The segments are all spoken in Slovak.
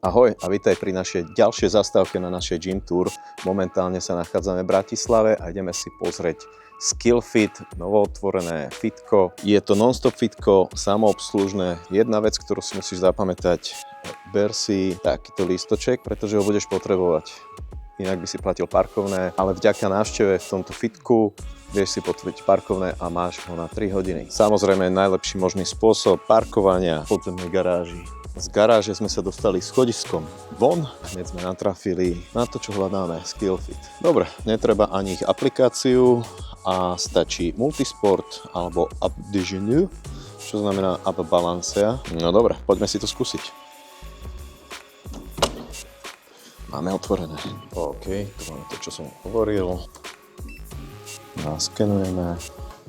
Ahoj a vítaj pri našej ďalšej zastávke na našej gym tour. Momentálne sa nachádzame v Bratislave a ideme si pozrieť Skillfit, novootvorené fitko. Je to non-stop fitko, samoobslužné. Jedna vec, ktorú si musíš zapamätať, ber si takýto lístoček, pretože ho budeš potrebovať. Inak by si platil parkovné, ale vďaka návšteve v tomto fitku vieš si potvrdiť parkovné a máš ho na 3 hodiny. Samozrejme najlepší možný spôsob parkovania v podzemnej garáži. Z garáže sme sa dostali schodiskom von, hneď sme natrafili na to, čo hľadáme, Skillfit. Dobre, netreba ani ich aplikáciu a stačí multisport alebo up déjeuner, čo znamená up balancea. No dobre, poďme si to skúsiť. Máme otvorené. OK, tu máme to, čo som hovoril. Naskenujeme.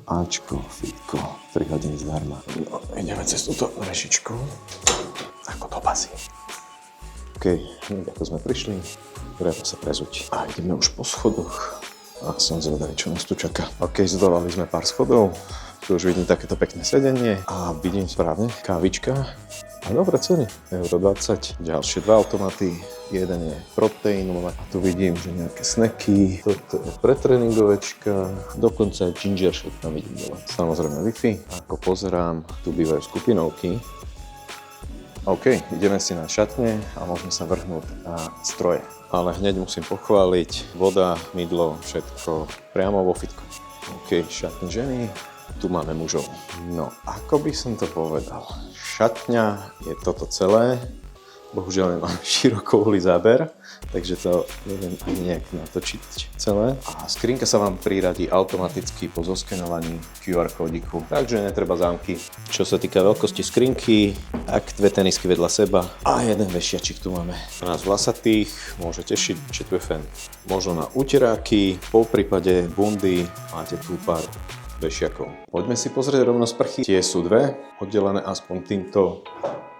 Ačko, fitko, 3 hodiny zdarma. No, ideme cez túto rešičku. Ako do bazy. OK, ako sme prišli, treba sa prezuť. A ideme už po schodoch. A som zvedavý, čo nás tu čaká. OK, zdolali sme pár schodov. Tu už vidím takéto pekné sedenie. A vidím správne, kávička. A dobré ceny, €20. Ďalšie 2 automaty. Jeden je proteínové. A tu vidím, že nejaké snacky. Toto je pretréningovečka. Dokonca aj ginger shot tam vidím dole. Samozrejme Wi-Fi. Ako pozerám, tu bývajú skupinovky. OK, ideme si na šatne a môžeme sa vrhnúť na stroje. Ale hneď musím pochváliť, voda, mydlo, všetko priamo vo fitku. OK, šatne ženy, tu máme mužov. No, ako by som to povedal, šatňa je toto celé. Bohužiaľ nemám širokouhlý záber, takže to neviem ani nejak natočiť celé. A skrinka sa vám priradí automaticky po zoskenovaní QR kódiku, takže netreba zámky. Čo sa týka veľkosti skrinky, tak 2 tenisky vedľa seba a jeden vešiačik tu máme. Pre nás vlasatých môže tešiť, že tu je fén. Možno na uteráky, po prípade bundy máte tu pár vešiakov. Poďme si pozrieť rovno sprchy. Tie sú 2, oddelené aspoň týmto.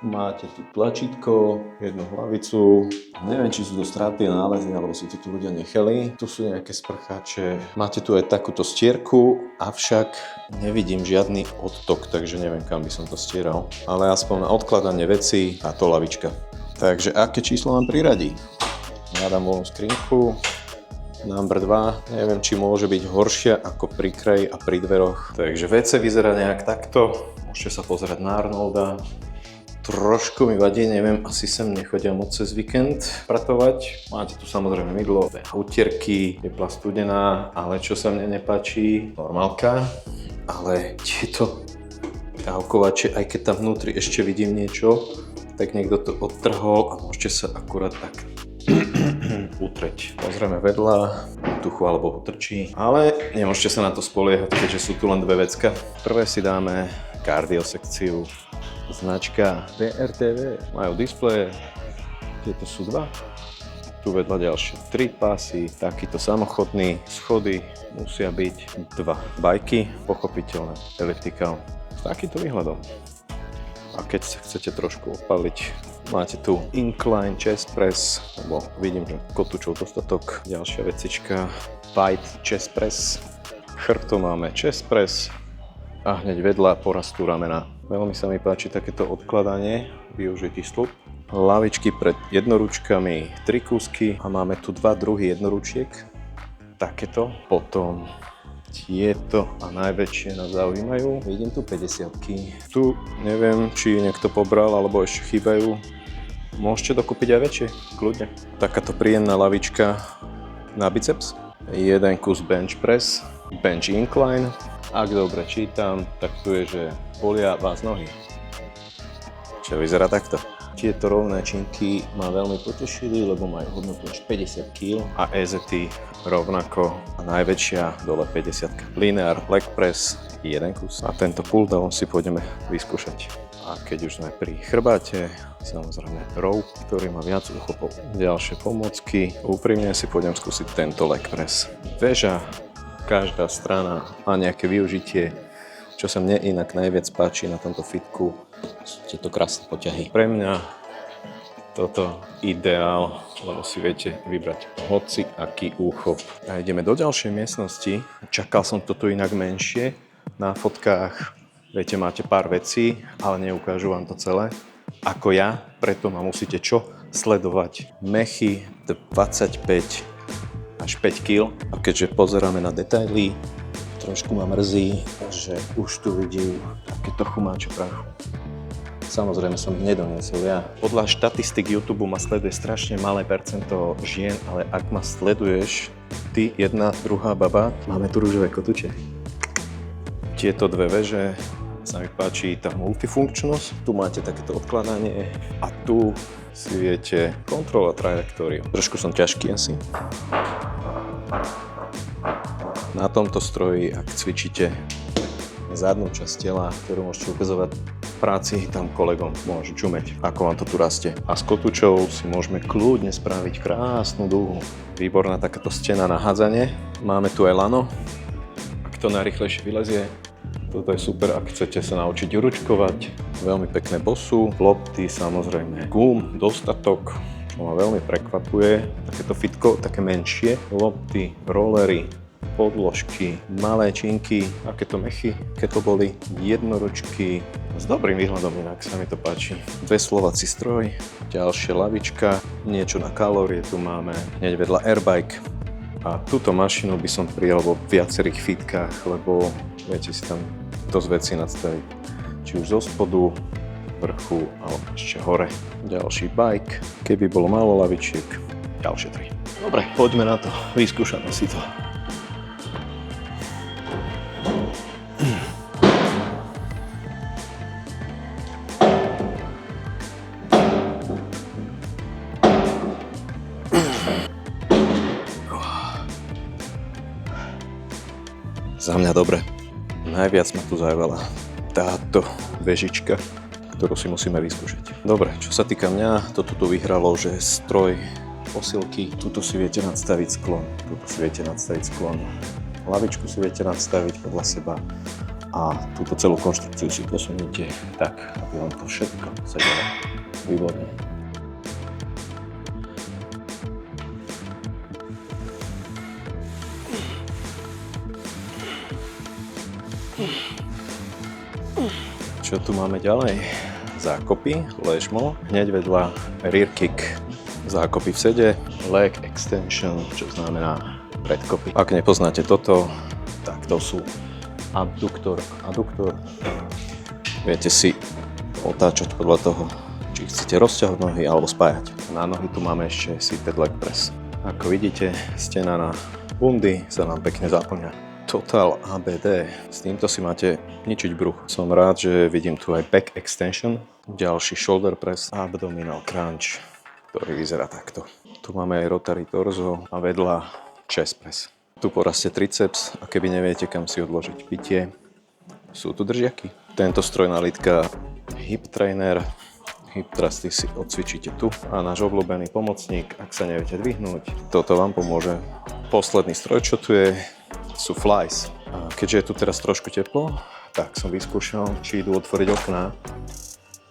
Máte tu tlačítko, jednu hlavicu. Neviem, či sú to straty a nálezy, alebo si to tu ľudia nechali. Tu sú nejaké sprcháče. Máte tu aj takúto stierku, avšak nevidím žiadny odtok, takže neviem, kam by som to stieral. Ale aspoň na odkladanie vecí táto lavička. Takže aké číslo nám priradí? Hľadám voľnú skrinku. Number 2, neviem, či môže byť horšia ako pri kraji a pri dveroch. Takže WC vyzerá nejak takto. Môžete sa pozerať na Arnolda. Trošku mi vadí, neviem, asi sem nechodia moc cez víkend pratovať. Máte tu samozrejme mydlo, utierky, teplá studená, ale čo sa mne nepáči, normálka. Ale tieto kávkovače, aj keď tam vnútri ešte vidím niečo, tak niekto to odtrhol a môžete sa akurát tak utreť. Pozrieme vedľa, tuchu alebo utrčí, ale nemôžete sa na to spoliehať, keďže sú tu len 2 vecka. Prvé si dáme cardio sekciu. Značka BRTV, majú displeje, tieto sú 2, tu vedľa ďalšie 3 pásy, takýto samochodný, schody musia byť 2 bajky, pochopiteľné, elliptical, s takýmto výhľadom. A keď sa chcete trošku opaliť, máte tu incline chest press, lebo vidím, že kotúčov dostatok, ďalšia vecička, bite chest press, chrbtom máme chest press a hneď vedľa porastu ramena. Veľmi sa mi páči takéto odkladanie, využitý stĺp. Lavičky pred jednoručkami, 3 kúsky a máme tu 2 druhy jednoručiek. Takéto. Potom tieto a najväčšie nás zaujímajú. Vidím tu 50-ky. Tu neviem, či niekto pobral alebo ešte chýbajú. Môžete dokúpiť aj väčšie, kľudne. Takáto príjemná lavička na biceps. Jeden kus bench press, bench incline. Ak dobre čítam, tak tu je, že bolia vás nohy. Čo vyzerá takto. Tieto rovné činky ma veľmi potešili, lebo majú hodnotu až 50 kg a EZT rovnako a najväčšia dole 50. Linear leg press, jeden kus. A tento pull down si pôjdeme vyskúšať. A keď už sme pri chrbáte, samozrejme row, ktorý má viac uchopov. Ďalšie pomôcky. Úprimne si pôjdem skúsiť tento leg press. Väža. Každá strana má nejaké využitie, čo sa mne inak najviac páči na tomto fitku, sú tieto krásne poťahy. Pre mňa toto ideál, lebo si viete vybrať hoci aký úchop. A ideme do ďalšej miestnosti. Čakal som toto inak menšie. Na fotkách, viete, máte pár vecí, ale neukážu vám to celé. Ako ja, preto ma musíte čo? sledovať mechy 25 až 5 kg. A keďže pozeráme na detaily, trošku ma mrzí, že už tu vidím takéto chumáče prachu. Samozrejme som ich nedoniesol ja. Podľa štatistik YouTube ma sleduje strašne malé percento žien, ale ak ma sleduješ, ty, jedna, druhá baba, máme tu ružové kotúče. Tieto dve veže, sa mi páči tá multifunkčnosť. Tu máte takéto odkladanie a tu si viete kontrolovať trajektóriu. Trošku som ťažký asi. Na tomto stroji, ak cvičíte zadnú časť tela, ktorú môžete ukazovať práci, tam kolegom môžu čumeť, ako vám to tu rastie. A s kotúčou si môžeme kľudne spraviť krásnu dúhu. Výborná takáto stena na hádzanie. Máme tu aj lano, ak to najrýchlejšie vylezie. Toto je super, ak chcete sa naučiť ručkovať. Veľmi pekné bosu, lopty, samozrejme gum, dostatok, čo ma veľmi prekvapuje. Takéto fitko, také menšie, lopty, rollery, podložky, malé činky, akéto mechy, kettlebelly, jednoručky, s dobrým výhľadom, inak sa mi to páči. Veslovací stroj, ďalšia lavička, niečo na kalórie tu máme, hneď vedľa airbike. A túto mašinu by som prijal vo viacerých fitkách, lebo viete si tam dosť vecí nadstaviť. Či už zo spodu, vrchu, alebo ešte hore. Ďalší bike, keby bolo málo lavičiek, ďalšie 3. Dobre, poďme na to, vyskúšame si to. Za mňa dobre. Najviac ma tu zaujala táto vežička, ktorú si musíme vyskúšať. Dobre, čo sa týka mňa, toto tu vyhralo, že stroj posilky, tuto si viete nadstaviť sklon, tuto si viete nadstaviť sklon, hlavičku si viete nadstaviť podľa seba a túto celú konštrukciu si posuniete tak, aby vám to všetko sedelo výborne. Čo tu máme ďalej? Zákopy, ležmo, hneď vedľa rear kick, zákopy v sede, leg extension, čo znamená predkopy. Ak nepoznáte toto, tak to sú abduktor, adduktor. Viete si otáčať podľa toho, či chcete rozťahovať nohy alebo spájať. Na nohy tu máme ešte seated leg press. Ako vidíte, stena na bundy sa nám pekne zaplňa. Total ABD. S týmto si máte ničiť bruch. Som rád, že vidím tu aj back extension, ďalší shoulder press, abdominal crunch, ktorý vyzerá takto. Tu máme aj rotary torzo a vedľa chest press. Tu porastie triceps a keby neviete, kam si odložiť pitie, sú tu držiaky. Tento stroj nalitka hip trainer, hip thrusty si odcvičíte tu a náš obľúbený pomocník, ak sa neviete dvihnúť, toto vám pomôže. Posledný stroj, čo tu je, sú flies. A keďže je tu teraz trošku teplo, tak som vyskúšal, či idú otvoriť okná.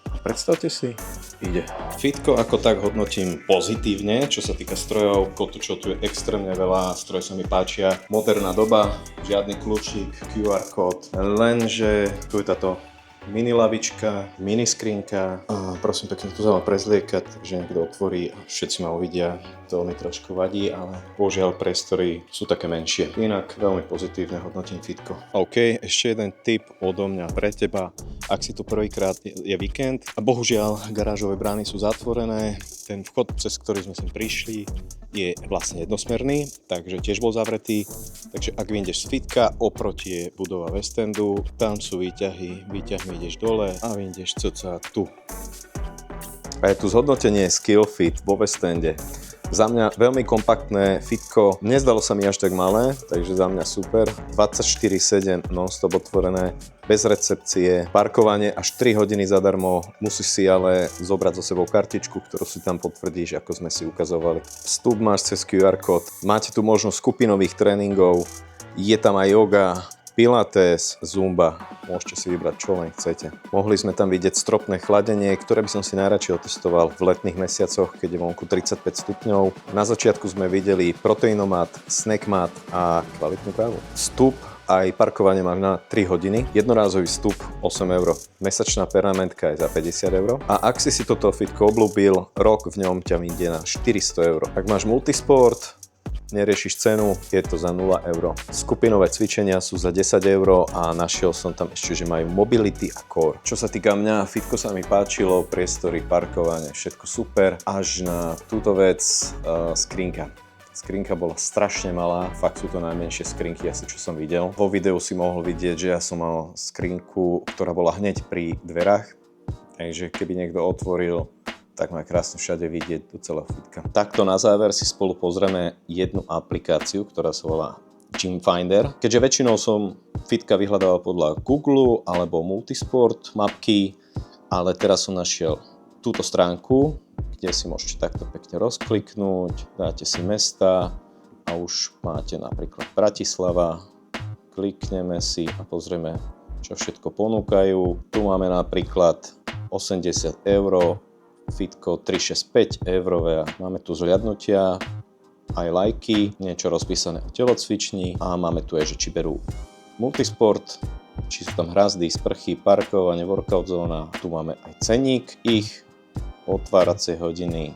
A predstavte si, ide. Fitko ako tak hodnotím pozitívne, čo sa týka strojov, kotúčov tu je extrémne veľa, stroje sa mi páčia. Moderná doba, žiadny kľúčik, QR kód, lenže tu je táto mini lavička, mini skrinka a prosím pekne, tu sa má prezliekať, že niekto otvorí a všetci ma uvidia. To mi trošku vadí, ale božiaľ priestory sú také menšie. Inak veľmi pozitívne hodnotím fitko. OK, ešte jeden tip odo mňa pre teba. Ak si tu prvýkrát je víkend a bohužiaľ garážové brány sú zatvorené, ten vchod, cez ktorý sme sem prišli, je vlastne jednosmerný, takže tiež bol zavretý. Takže ak vyjdeš z fitka, oproti je budova West Endu, tam sú výťahy, výťahmi ideš dole a vyjdeš cca tu. A je tu zhodnotenie Skill Fit vo West Ende. Za mňa veľmi kompaktné fitko, nezdalo sa mi až tak malé, takže za mňa super. 24/7 non-stop otvorené, bez recepcie, parkovanie až 3 hodiny zadarmo, musíš si ale zobrať so sebou kartičku, ktorú si tam potvrdíš, ako sme si ukazovali. Vstup máš cez QR kód, máte tu možnosť skupinových tréningov, je tam aj yoga, pilates, zumba, môžete si vybrať čo len chcete. Mohli sme tam vidieť stropné chladenie, ktoré by som si najradšej otestoval v letných mesiacoch, keď je vonku 35 stupňov. Na začiatku sme videli proteinomat, snackmat a kvalitnú kávu. Vstup aj parkovanie máš na 3 hodiny, jednorázový vstup 8 €, mesačná permanentka je za 50 € a ak si toto fitko obľúbil, rok v ňom ťa vyjde na 400 €. Ak máš multisport, neriešiš cenu, je to za 0 €. Skupinové cvičenia sú za 10 € a našiel som tam ešte, že majú mobility a core. Čo sa týka mňa, fitko sa mi páčilo, priestory, parkovanie, všetko super, až na túto vec, skrinka. Skrinka bola strašne malá, fakt sú to najmenšie skrinky asi, čo som videl. Vo videu si mohol vidieť, že ja som mal skrinku, ktorá bola hneď pri dverách, takže keby niekto otvoril, tak má krásne všade vidieť do celého fitka. Takto na záver si spolu pozrieme jednu aplikáciu, ktorá sa volá Gym Finder. Keďže väčšinou som fitka vyhľadával podľa Google alebo Multisport mapky, ale teraz som našiel túto stránku, kde si môžete takto pekne rozkliknúť, dáte si mesta a už máte napríklad Bratislava. Klikneme si a pozrieme, čo všetko ponúkajú. Tu máme napríklad 80 €, fitko 365 €, máme tu zhliadnutia, aj lajky, niečo rozpísané o telocvični a máme tu aj, že či berú multisport, či sú tam hrazdy, sprchy, parkovanie, workout zóna, tu máme aj cenník ich, otváracie hodiny,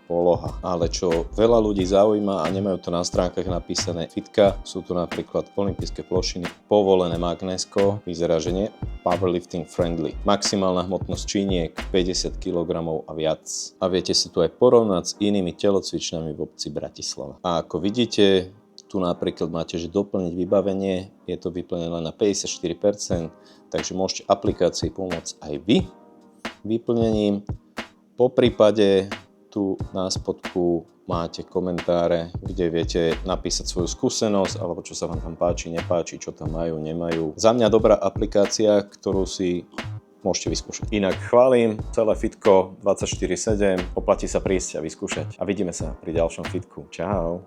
poloha. Ale čo veľa ľudí zaujíma a nemajú to na stránkach napísané fitka, sú tu napríklad olympijské plošiny, povolené magnésko, vyzerá, že nie, powerlifting friendly. Maximálna hmotnosť činiek 50 kg a viac. A viete si tu aj porovnať s inými telocvičňami v obci Bratislava. A ako vidíte, tu napríklad máte, že doplniť vybavenie, je to vyplnené len na 54%, takže môžete aplikácii pomôcť aj vy vyplnením. Po prípade tu na spodku máte komentáre, kde viete napísať svoju skúsenosť alebo čo sa vám tam páči, nepáči, čo tam majú, nemajú. Za mňa dobrá aplikácia, ktorú si môžete vyskúšať. Inak chválim celé fitko 24/7, oplatí sa prísť a vyskúšať. A vidíme sa pri ďalšom fitku. Čau.